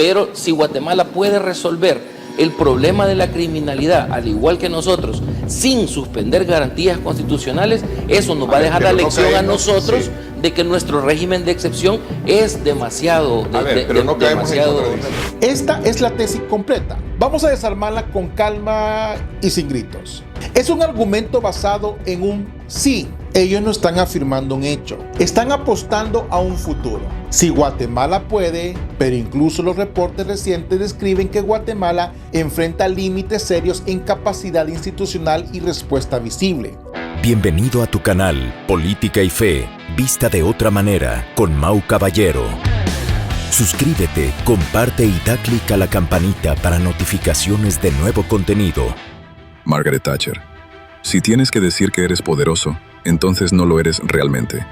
Pero si Guatemala puede resolver el problema de la criminalidad, al igual que nosotros, sin suspender garantías constitucionales, eso nos va a dejar la lección a nosotros de que nuestro régimen de excepción es demasiado... Esta es la tesis completa. Vamos a desarmarla con calma y sin gritos. Es un argumento basado en un sí. Ellos no están afirmando un hecho, están apostando a un futuro. Si Guatemala puede, pero incluso los reportes recientes describen que Guatemala enfrenta límites serios en capacidad institucional y respuesta visible. Bienvenido a tu canal Política y Fe, vista de otra manera, con Mau Caballero. Suscríbete, comparte y da clic a la campanita para notificaciones de nuevo contenido. Margaret Thatcher. Si tienes que decir que eres poderoso, entonces no lo eres realmente.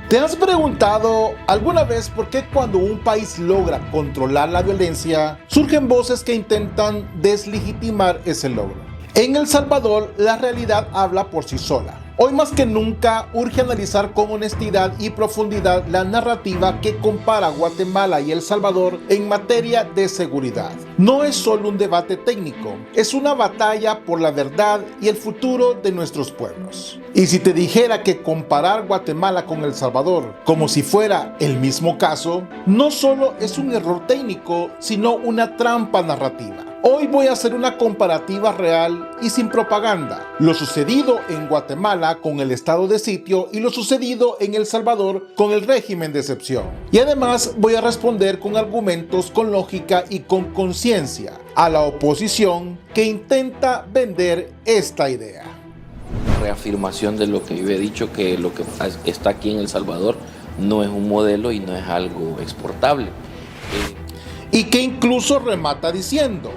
¿Te has preguntado alguna vez por qué cuando un país logra controlar la violencia, surgen voces que intentan deslegitimar ese logro? En El Salvador, la realidad habla por sí sola. Hoy más que nunca urge analizar con honestidad y profundidad la narrativa que compara Guatemala y El Salvador en materia de seguridad. No es solo un debate técnico, es una batalla por la verdad y el futuro de nuestros pueblos. Y si te dijera que comparar Guatemala con El Salvador como si fuera el mismo caso, no solo es un error técnico, sino una trampa narrativa. Hoy voy a hacer una comparativa real y sin propaganda. Lo sucedido en Guatemala con el estado de sitio y lo sucedido en El Salvador con el régimen de excepción. Y además voy a responder con argumentos, con lógica y con conciencia a la oposición que intenta vender esta idea. Reafirmación de lo que yo he dicho, que lo que está aquí en El Salvador no es un modelo y no es algo exportable. Y que incluso remata diciendo: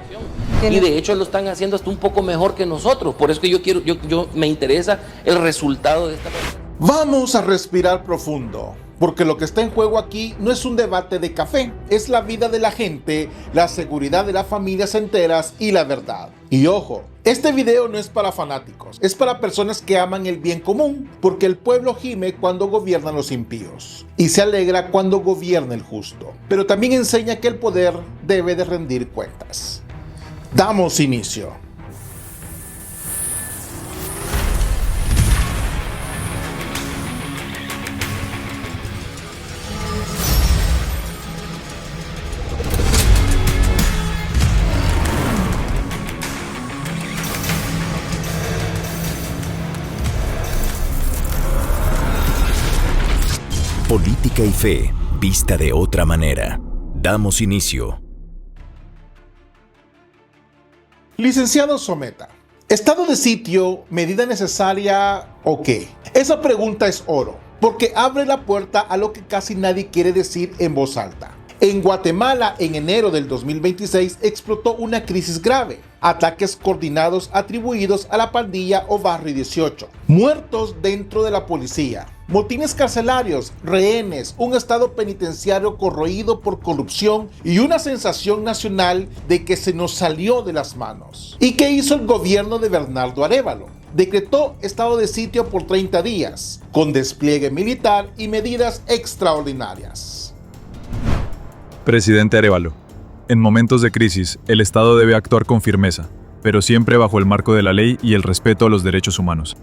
y de hecho lo están haciendo hasta un poco mejor que nosotros. Por eso que yo me interesa el resultado de esta. Vamos a respirar profundo, porque lo que está en juego aquí no es un debate de café, es la vida de la gente, la seguridad de las familias enteras y la verdad. Y ojo, este video no es para fanáticos, es para personas que aman el bien común, porque el pueblo gime cuando gobiernan los impíos y se alegra cuando gobierna el justo, pero también enseña que el poder debe de rendir cuentas. Damos inicio. Política y Fe, vista de otra manera. Damos inicio. Licenciado Someta, ¿estado de sitio, medida necesaria o qué? Esa pregunta es oro, porque abre la puerta a lo que casi nadie quiere decir en voz alta. En Guatemala, en enero del 2026, explotó una crisis grave. Ataques coordinados atribuidos a la pandilla o Barrio 18. Muertos dentro de la policía. Motines carcelarios, rehenes, un estado penitenciario corroído por corrupción y una sensación nacional de que se nos salió de las manos. ¿Y qué hizo el gobierno de Bernardo Arévalo? Decretó estado de sitio por 30 días, con despliegue militar y medidas extraordinarias. Presidente Arévalo, en momentos de crisis, el Estado debe actuar con firmeza, pero siempre bajo el marco de la ley y el respeto a los derechos humanos.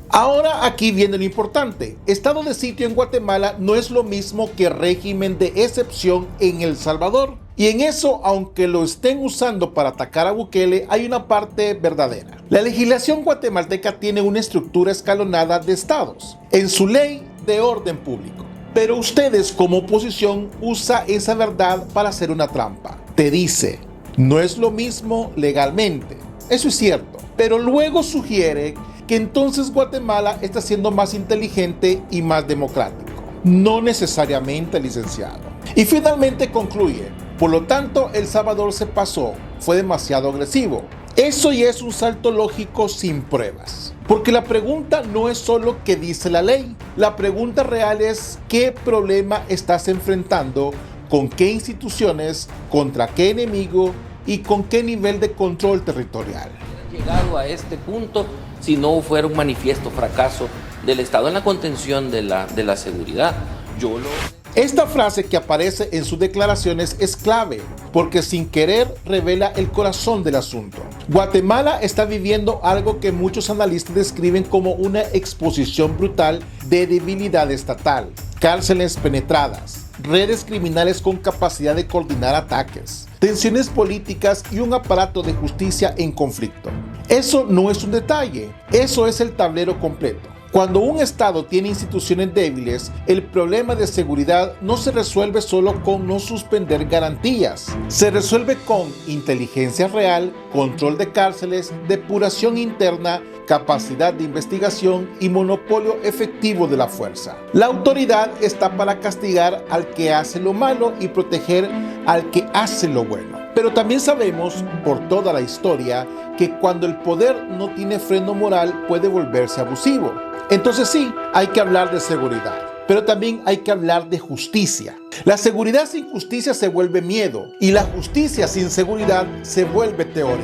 Ahora aquí viene lo importante. Estado de sitio en Guatemala no es lo mismo que régimen de excepción en El Salvador. Y en eso, aunque lo estén usando para atacar a Bukele, hay una parte verdadera. La legislación guatemalteca tiene una estructura escalonada de estados en su ley de orden público. Pero ustedes como oposición usa esa verdad para hacer una trampa. Te dice, no es lo mismo legalmente. Eso es cierto. Pero luego sugiere que entonces Guatemala está siendo más inteligente y más democrático. No necesariamente, licenciado. Y finalmente concluye, por lo tanto El Salvador se pasó, fue demasiado agresivo. Eso ya es un salto lógico sin pruebas. Porque la pregunta no es solo qué dice la ley. La pregunta real es qué problema estás enfrentando, con qué instituciones, contra qué enemigo y con qué nivel de control territorial. Llegado a este punto, si no fuera un manifiesto fracaso del Estado en la contención de la seguridad, yo lo... Esta frase que aparece en sus declaraciones es clave, porque sin querer revela el corazón del asunto. Guatemala está viviendo algo que muchos analistas describen como una exposición brutal de debilidad estatal, cárceles penetradas, redes criminales con capacidad de coordinar ataques, tensiones políticas y un aparato de justicia en conflicto. Eso no es un detalle, eso es el tablero completo. Cuando un Estado tiene instituciones débiles, el problema de seguridad no se resuelve solo con no suspender garantías. Se resuelve con inteligencia real, control de cárceles, depuración interna, capacidad de investigación y monopolio efectivo de la fuerza. La autoridad está para castigar al que hace lo malo y proteger al que hace lo bueno. Pero también sabemos, por toda la historia, que cuando el poder no tiene freno moral puede volverse abusivo. Entonces sí, hay que hablar de seguridad, pero también hay que hablar de justicia. La seguridad sin justicia se vuelve miedo y la justicia sin seguridad se vuelve teoría.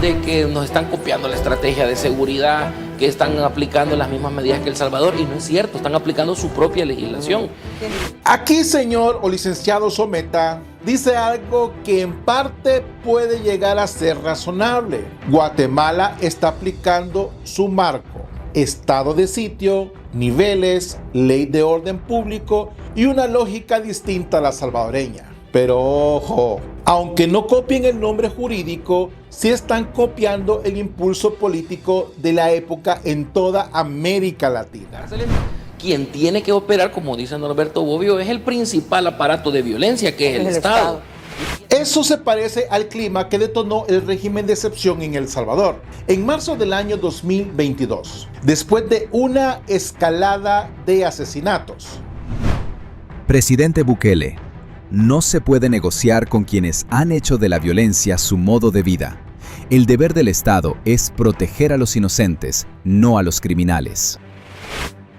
De que nos están copiando la estrategia de seguridad, que están aplicando las mismas medidas que El Salvador, y no es cierto, están aplicando su propia legislación. Aquí, señor o licenciado Someta, dice algo que en parte puede llegar a ser razonable. Guatemala está aplicando su marco: estado de sitio, niveles, ley de orden público y una lógica distinta a la salvadoreña. Pero ojo, aunque no copien el nombre jurídico, sí están copiando el impulso político de la época en toda América Latina. Quien tiene que operar, como dice Norberto Bobbio, es el principal aparato de violencia, que es el Estado. Eso se parece al clima que detonó el régimen de excepción en El Salvador en marzo del año 2022, después de una escalada de asesinatos. Presidente Bukele, no se puede negociar con quienes han hecho de la violencia su modo de vida. El deber del Estado es proteger a los inocentes, no a los criminales.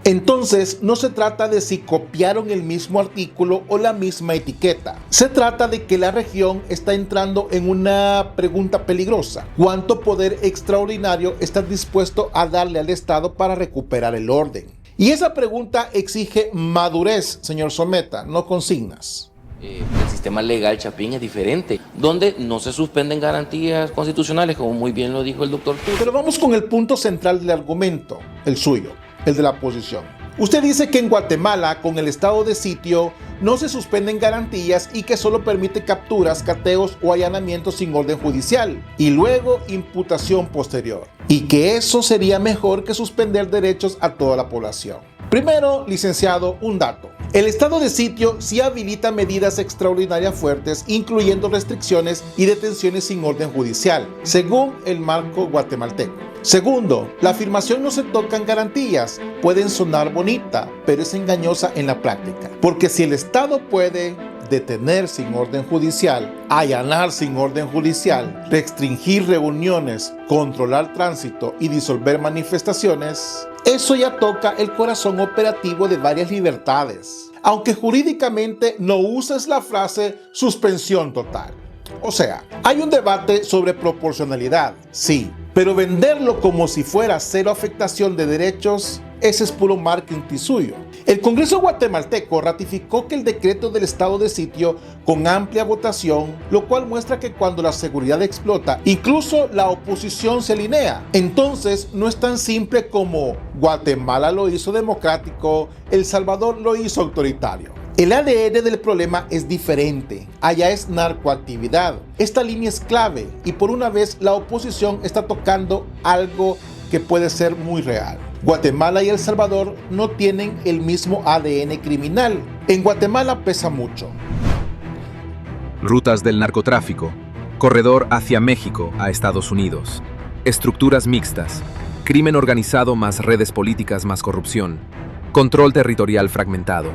Entonces, no se trata de si copiaron el mismo artículo o la misma etiqueta. Se trata de que la región está entrando en una pregunta peligrosa. ¿Cuánto poder extraordinario estás dispuesto a darle al Estado para recuperar el orden? Y esa pregunta exige madurez, señor Someta, no consignas. El sistema legal, Chapín, es diferente, donde no se suspenden garantías constitucionales, como muy bien lo dijo el doctor Tur. Pero vamos con el punto central del argumento, el suyo, el de la oposición. Usted dice que en Guatemala, con el estado de sitio, no se suspenden garantías y que solo permite capturas, cateos o allanamientos sin orden judicial y luego imputación posterior. Y que eso sería mejor que suspender derechos a toda la población. Primero, licenciado, un dato. El estado de sitio sí habilita medidas extraordinarias fuertes, incluyendo restricciones y detenciones sin orden judicial, según el marco guatemalteco. Segundo, la afirmación no se tocan garantías. Pueden sonar bonita, pero es engañosa en la práctica. Porque si el Estado puede detener sin orden judicial, allanar sin orden judicial, restringir reuniones, controlar tránsito y disolver manifestaciones, eso ya toca el corazón operativo de varias libertades. Aunque jurídicamente no uses la frase suspensión total. O sea, hay un debate sobre proporcionalidad, sí, pero venderlo como si fuera cero afectación de derechos, ese es puro marketing suyo. El Congreso guatemalteco ratificó que el decreto del estado de sitio con amplia votación, lo cual muestra que cuando la seguridad explota, incluso la oposición se alinea. Entonces, no es tan simple como Guatemala lo hizo democrático, El Salvador lo hizo autoritario. El ADN del problema es diferente, allá es narcoactividad. Esta línea es clave y por una vez la oposición está tocando algo que puede ser muy real. Guatemala y El Salvador no tienen el mismo ADN criminal. En Guatemala pesa mucho. Rutas del narcotráfico, corredor hacia México a Estados Unidos, estructuras mixtas, crimen organizado más redes políticas más corrupción, control territorial fragmentado.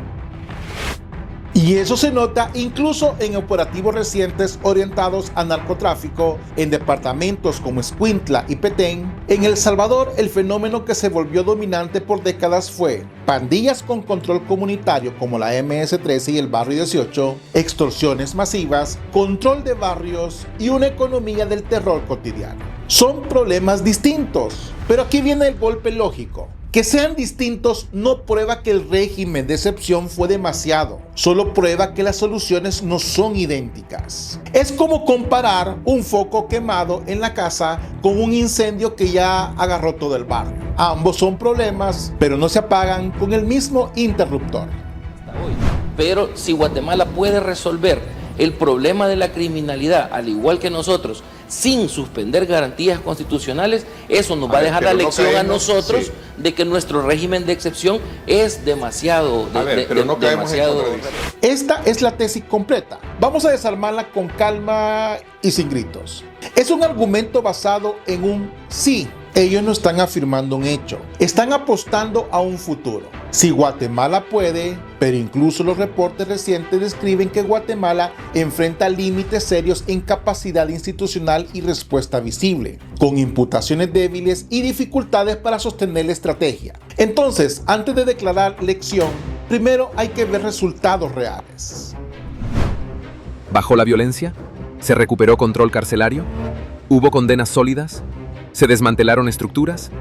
Y eso se nota incluso en operativos recientes orientados a narcotráfico en departamentos como Escuintla y Petén. En El Salvador, el fenómeno que se volvió dominante por décadas fue pandillas con control comunitario como la MS-13 y el Barrio 18, extorsiones masivas, control de barrios y una economía del terror cotidiano. Son problemas distintos, pero aquí viene el golpe lógico. Que sean distintos no prueba que el régimen de excepción fue demasiado, solo prueba que las soluciones no son idénticas. Es como comparar un foco quemado en la casa con un incendio que ya agarró todo el barrio. Ambos son problemas, pero no se apagan con el mismo interruptor. Pero si Guatemala puede resolver el problema de la criminalidad, al igual que nosotros, sin suspender garantías constitucionales, eso nos va a dejar la lección a nosotros de que nuestro régimen de excepción es demasiado. Esta es la tesis completa. Vamos a desarmarla con calma y sin gritos. Es un argumento basado en un sí. Ellos no están afirmando un hecho, están apostando a un futuro. Si Guatemala puede, pero incluso los reportes recientes describen que Guatemala enfrenta límites serios en capacidad institucional y respuesta visible, con imputaciones débiles y dificultades para sostener la estrategia. Entonces, antes de declarar lección, primero hay que ver resultados reales. ¿Bajó la violencia? ¿Se recuperó control carcelario? ¿Hubo condenas sólidas? ¿Se desmantelaron estructuras?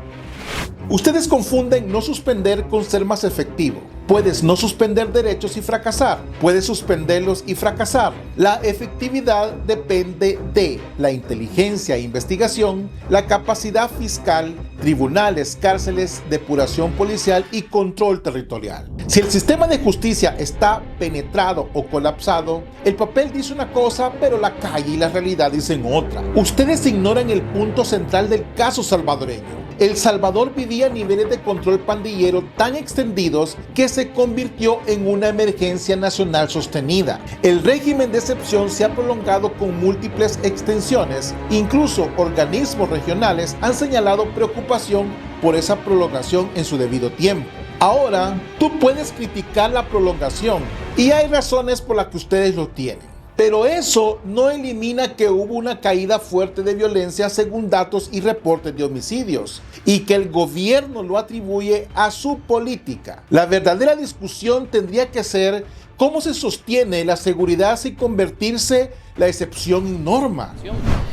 Ustedes confunden no suspender con ser más efectivo. Puedes no suspender derechos y fracasar. Puedes suspenderlos y fracasar. La efectividad depende de la inteligencia e investigación, la capacidad fiscal, tribunales, cárceles, depuración policial y control territorial. Si el sistema de justicia está penetrado o colapsado, el papel dice una cosa, pero la calle y la realidad dicen otra. Ustedes ignoran el punto central del caso salvadoreño. El Salvador vivía niveles de control pandillero tan extendidos que se convirtió en una emergencia nacional sostenida. El régimen de excepción se ha prolongado con múltiples extensiones. Incluso organismos regionales han señalado preocupación por esa prolongación en su debido tiempo. Ahora, tú puedes criticar la prolongación y hay razones por las que ustedes lo tienen. Pero eso no elimina que hubo una caída fuerte de violencia según datos y reportes de homicidios y que el gobierno lo atribuye a su política. La verdadera discusión tendría que ser cómo se sostiene la seguridad sin convertirse la excepción en norma.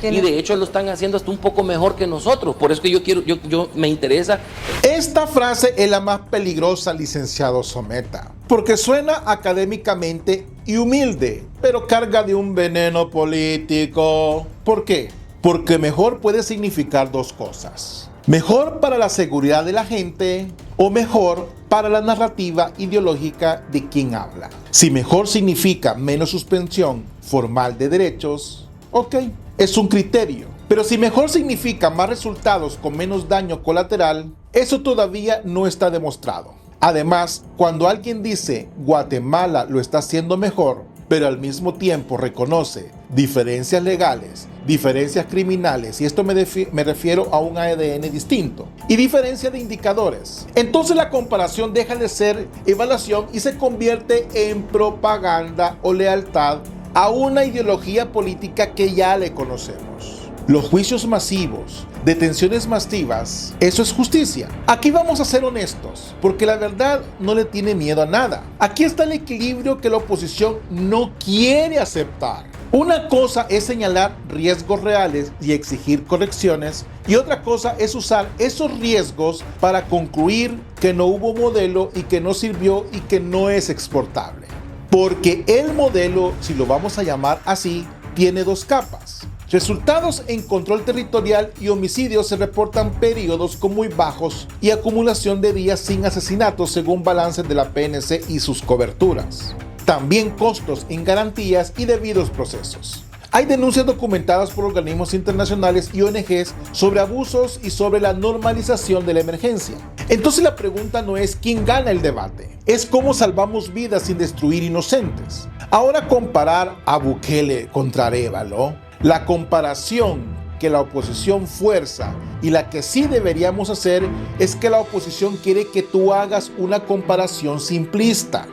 Y de hecho lo están haciendo hasta un poco mejor que nosotros. Por eso que yo me interesa. Esta frase es la más peligrosa, licenciado Someta, porque suena académicamente y humilde, pero carga de un veneno político. ¿Por qué? Porque mejor puede significar dos cosas. Mejor para la seguridad de la gente o mejor para la narrativa ideológica de quien habla. Si mejor significa menos suspensión formal de derechos, ok, es un criterio. Pero si mejor significa más resultados con menos daño colateral, eso todavía no está demostrado. Además, cuando alguien dice Guatemala lo está haciendo mejor, pero al mismo tiempo reconoce diferencias legales, diferencias criminales, y esto me refiero a un ADN distinto, y diferencia de indicadores, entonces la comparación deja de ser evaluación y se convierte en propaganda o lealtad a una ideología política que ya le conocemos. Los juicios masivos, detenciones masivas, eso es justicia. Aquí vamos a ser honestos, porque la verdad no le tiene miedo a nada. Aquí está el equilibrio que la oposición no quiere aceptar. Una cosa es señalar riesgos reales y exigir correcciones, y otra cosa es usar esos riesgos para concluir que no hubo modelo y que no sirvió y que no es exportable. Porque el modelo, si lo vamos a llamar así, tiene dos capas. Resultados en control territorial y homicidios se reportan periodos con muy bajos y acumulación de días sin asesinatos según balances de la PNC y sus coberturas. También costos en garantías y debidos procesos. Hay denuncias documentadas por organismos internacionales y ONGs sobre abusos y sobre la normalización de la emergencia. Entonces la pregunta no es quién gana el debate, es cómo salvamos vidas sin destruir inocentes. Ahora comparar a Bukele contra Arévalo, la comparación que la oposición fuerza y la que sí deberíamos hacer es que la oposición quiere que tú hagas una comparación simplista.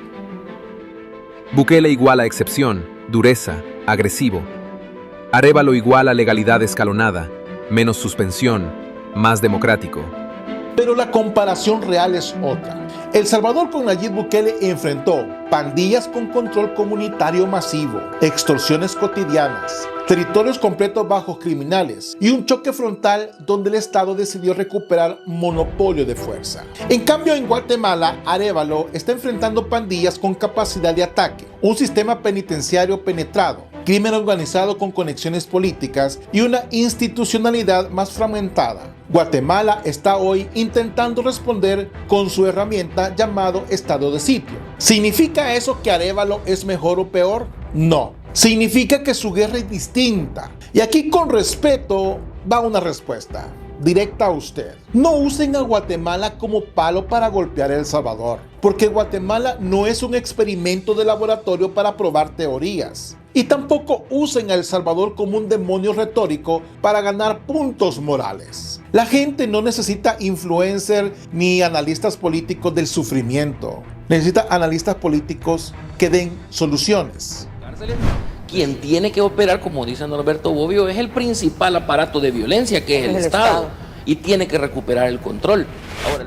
Bukele igual a excepción, dureza, agresivo. Arévalo igual a legalidad escalonada, menos suspensión, más democrático. Pero la comparación real es otra. El Salvador con Nayib Bukele enfrentó pandillas con control comunitario masivo, extorsiones cotidianas, territorios completos bajo criminales y un choque frontal donde el Estado decidió recuperar monopolio de fuerza. En cambio, en Guatemala, Arévalo está enfrentando pandillas con capacidad de ataque, un sistema penitenciario penetrado, crimen organizado con conexiones políticas y una institucionalidad más fragmentada. Guatemala está hoy intentando responder con su herramienta llamado estado de sitio. ¿Significa eso que Arévalo es mejor o peor? No. Significa que su guerra es distinta. Y aquí, con respeto, va una respuesta directa a usted. No usen a Guatemala como palo para golpear a El Salvador, porque Guatemala no es un experimento de laboratorio para probar teorías. Y tampoco usen a El Salvador como un demonio retórico para ganar puntos morales. La gente no necesita influencers ni analistas políticos del sufrimiento. Necesita analistas políticos que den soluciones. Quien tiene que operar, como dice Norberto Bobbio, es el principal aparato de violencia, que es el Estado, y tiene que recuperar el control. Ahora,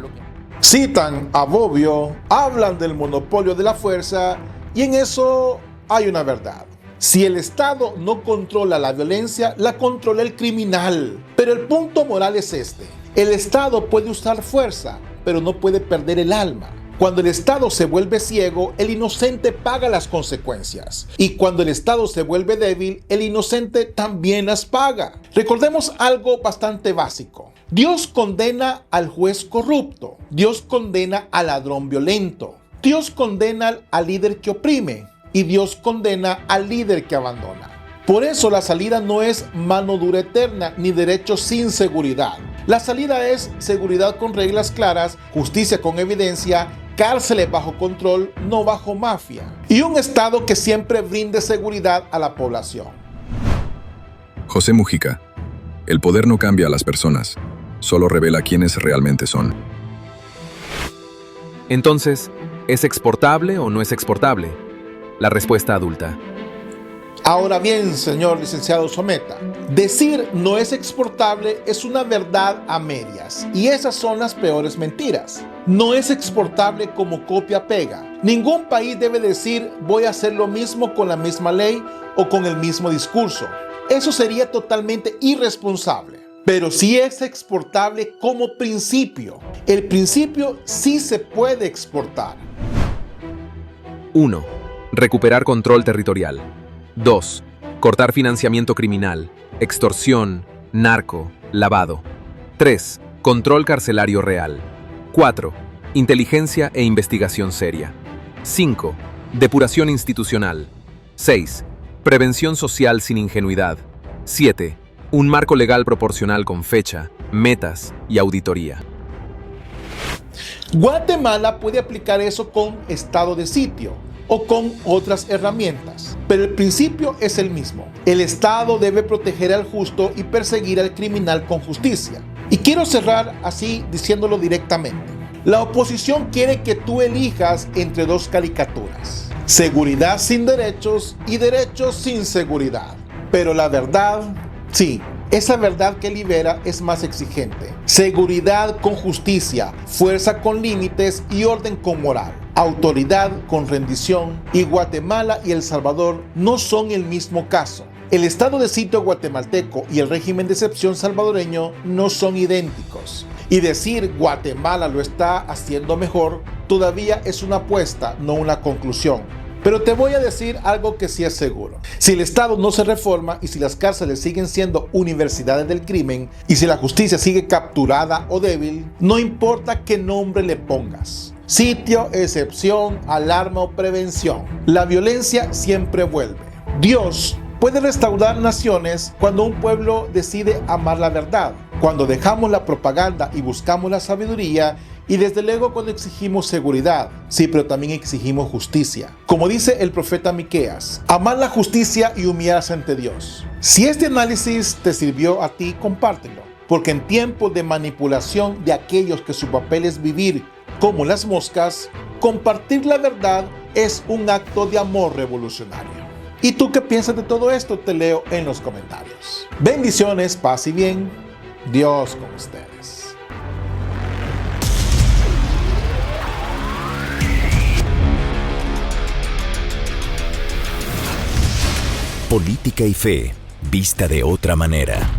citan a Bobbio, hablan del monopolio de la fuerza, y en eso hay una verdad. Si el Estado no controla la violencia, la controla el criminal. Pero el punto moral es este: el Estado puede usar fuerza, pero no puede perder el alma. Cuando el Estado se vuelve ciego, el inocente paga las consecuencias. Y cuando el Estado se vuelve débil, el inocente también las paga. Recordemos algo bastante básico. Dios condena al juez corrupto. Dios condena al ladrón violento. Dios condena al líder que oprime. Y Dios condena al líder que abandona. Por eso la salida no es mano dura eterna ni derechos sin seguridad. La salida es seguridad con reglas claras, justicia con evidencia, cárceles bajo control, no bajo mafia, y un Estado que siempre brinde seguridad a la población. José Mujica: el poder no cambia a las personas, solo revela quiénes realmente son. Entonces, ¿es exportable o no es exportable? La respuesta adulta. Ahora bien, señor licenciado Someta, decir no es exportable es una verdad a medias, y esas son las peores mentiras. No es exportable como copia-pega. Ningún país debe decir voy a hacer lo mismo con la misma ley o con el mismo discurso. Eso sería totalmente irresponsable. Pero sí es exportable como principio. El principio sí se puede exportar. 1. Recuperar control territorial. 2. Cortar financiamiento criminal, extorsión, narco, lavado. 3. Control carcelario real. 4. Inteligencia e investigación seria. 5. Depuración institucional. 6. Prevención social sin ingenuidad. 7. Un marco legal proporcional con fecha, metas y auditoría. Guatemala puede aplicar eso con estado de sitio o con otras herramientas, pero el principio es el mismo. El Estado debe proteger al justo y perseguir al criminal con justicia. Y quiero cerrar así diciéndolo directamente. La oposición quiere que tú elijas entre dos caricaturas: seguridad sin derechos y derechos sin seguridad. Pero la verdad, sí, esa verdad que libera es más exigente. Seguridad con justicia, fuerza con límites y orden con moral. Autoridad con rendición. Y Guatemala y El Salvador no son el mismo caso. El estado de sitio guatemalteco y el régimen de excepción salvadoreño no son idénticos. Y decir Guatemala lo está haciendo mejor todavía es una apuesta, no una conclusión. Pero te voy a decir algo que sí es seguro. Si el Estado no se reforma y si las cárceles siguen siendo universidades del crimen y si la justicia sigue capturada o débil, no importa qué nombre le pongas: sitio, excepción, alarma o prevención, la violencia siempre vuelve. Dios puede restaurar naciones cuando un pueblo decide amar la verdad, cuando dejamos la propaganda y buscamos la sabiduría, y desde luego cuando exigimos seguridad, sí, pero también exigimos justicia. Como dice el profeta Miqueas: amar la justicia y humillarse ante Dios. Si este análisis te sirvió a ti, compártelo, porque en tiempos de manipulación de aquellos que su papel es vivir como las moscas, compartir la verdad es un acto de amor revolucionario. ¿Y tú qué piensas de todo esto? Te leo en los comentarios. Bendiciones, paz y bien. Dios con ustedes. Política y fe, vista de otra manera.